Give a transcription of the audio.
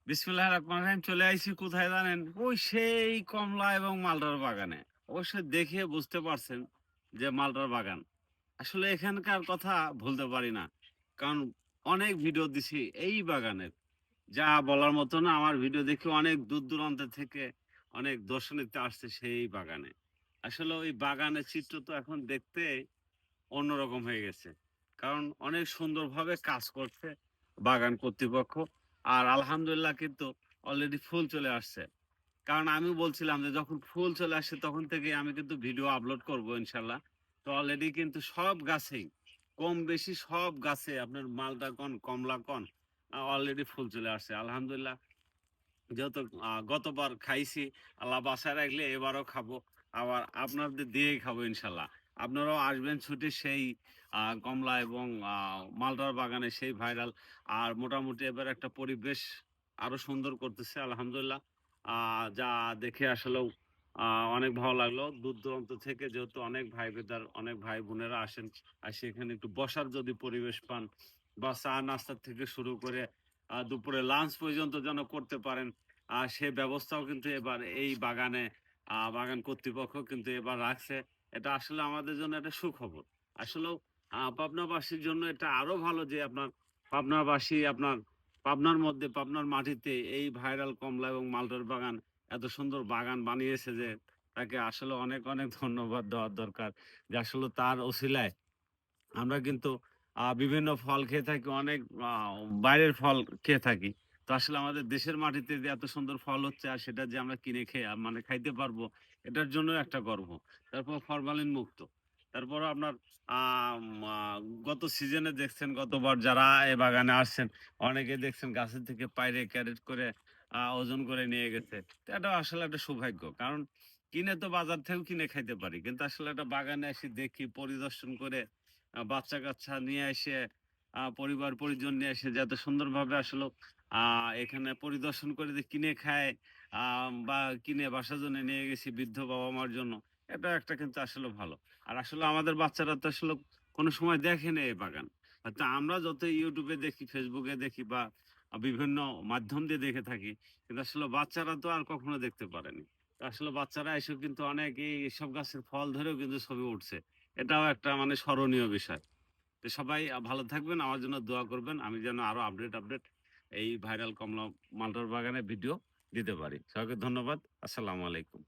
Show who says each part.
Speaker 1: বিসমিল্লাহির রহমানির রহিম। চলে আইছি কোথায় জানেন? ওই সেই কমলা এবং মালটার বাগানে। অবশ্যই দেখে বুঝতে পারছেন যে মালটার বাগান। আসলে এখানকার কথা ভুলতে পারি না। কারণ অনেক ভিডিও দিছি এই বাগানের। যা বলার মতো না, আমার ভিডিও দেখে অনেক দূর-দূরান্ত থেকে অনেক দর্শনার্থী আসছে সেই বাগানে। আসলে ওই বাগানের চিত্র তো এখন দেখতে অন্যরকম হয়ে গেছে। কারণ অনেক সুন্দরভাবে কাজ করছে বাগান কর্তৃপক্ষ। আর আলহামদুলিল্লাহ কিন্তু অলরেডি ফুল চলে আসছে। কারণ আমি বলছিলাম যে যখন ফুল চলে আসছে তখন থেকেই আমি কিন্তু ভিডিও আপলোড করব ইনশাআল্লাহ। তো অলরেডি কিন্তু সব গাছেই কম বেশি সব গাছে আপনার মালটা কন, কমলা কন অলরেডি ফুল চলে আসছে। আলহামদুলিল্লাহ যেহেতু গতবার খাইছি, আল্লাহ বাসায় রাখলে এবারও খাবো। আবার আপনাদের দিয়েই খাবো ইনশাল্লাহ। আপনারাও আসবেন ছুটে সেই কমলা এবং মালটার বাগানে সেই ভাইরাল। আর মোটামুটি এবার একটা পরিবেশ আরো সুন্দর করতেছে আলহামদুলিল্লাহ। যা দেখে আসলেও অনেক ভালো লাগলো। দূর-দূরান্ত থেকে যেহেতু অনেক ভাই-ব্রাদার, অনেক ভাই-বোনেরা আসেন। আর সেখানে একটু বসার যদি পরিবেশ পান বা চা নাস্তা থেকে শুরু করে দুপুরে লাঞ্চ পর্যন্ত যেন করতে পারেন। সে ব্যবস্থাও কিন্তু এবার এই বাগানে বাগান কর্তৃপক্ষ কিন্তু এবার রাখছে। এটা আসলে আমাদের জন্য একটা সুখবর। আসলেও পাবনাবাসীর জন্য এটা আরো ভালো যে আপনার পাবনাবাসী আপনার পাবনার মধ্যে পাবনার মাটিতে এই ভাইরাল কমলা এবং মালটার বাগান এত সুন্দর বাগান বানিয়েছে যে তাকে আসলে অনেক, অনেক ধন্যবাদ দেওয়ার দরকার। যে আসলে তার অছিলায় আমরা কিন্তু বিভিন্ন ফল খেয়ে থাকি, অনেক আ বাইরের ফল খেয়ে থাকি। তো আসলে আমাদের দেশের মাটিতে যে এত সুন্দর ফল হচ্ছে আর সেটা যে আমরা কিনে খেয়ে মানে খাইতে পারবো, এটার জন্য একটা গর্ব। তারপর ফরমালিন মুক্ত। তারপরও আপনার আম আ গত সিজনে দেখছেন গতবার যারা এ বাগানে আসছেন, অনেকে দেখছেন গাছের থেকে পাইড়ে ক্যারেট করে ওজন করে নিয়ে গেছে। তো এটা আসলে একটা সৌভাগ্য। কারণ কিনে তো বাজার থেকেও কিনে খাইতে পারি। কিন্তু আসলে একটা বাগানে এসে দেখি, পরিদর্শন করে বাচ্চা-কাচ্চা নিয়ে এসে পরিবার-পরিজন নিয়ে এসে যে এত সুন্দরভাবে আসলেও আ এখানে পরিদর্শন করে যে কিনে খায় আ বা কিনে বাসার জন্য নিয়ে গেছি বৃদ্ধ বাবা-মার জন্য। এটা একটা কিন্তু আসলে ভালো। আর আসলে আমাদের বাচ্চারা তো আসলে কোনো সময় দেখেনি এই বাগান। হয়তো আমরা যত YouTube এ দেখি, Facebook এ দেখি বা বিভিন্ন মাধ্যম দিয়ে দেখে থাকি। কিন্তু আসলে বাচ্চারা তো আর কখনো দেখতে পারেনি। তো আসলে বাচ্চারা এসেও কিন্তু অনেক এসব গাছের ফল ধরেও কিন্তু ছবি উঠছে। এটাও একটা মানে স্মরণীয় বিষয়। তো সবাই ভালো থাকবেন। আমার জন্য দোয়া করবেন। আমি যেন আরো আপডেট এই ভাইরাল কমলা মালটার বাগানের ভিডিও দিতে পারি। সবাইকে ধন্যবাদ। আসসালামু আলাইকুম।